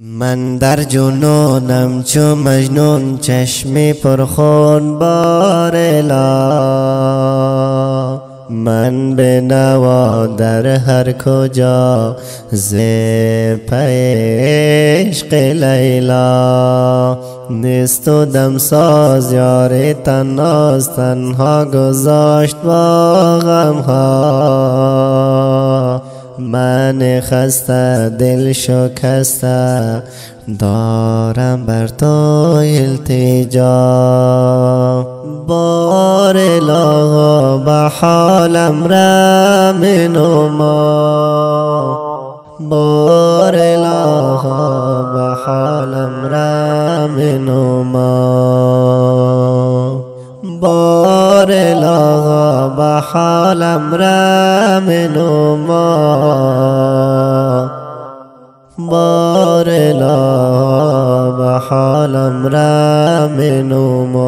من در جنونم چو مجنون، چشمی پرخون بارلا. من به نوا در هر کجا ز عشق لیلا. نیست و دمساز یار تناز، تنها گذاشت با غمها. من خسته دل شکسته دارم بر تو التجا. بارلا به حالم رحم نما، بارلا به حالم رحم نما، بارلا به حالم رحم نما، بارلا به حالم رحم نما.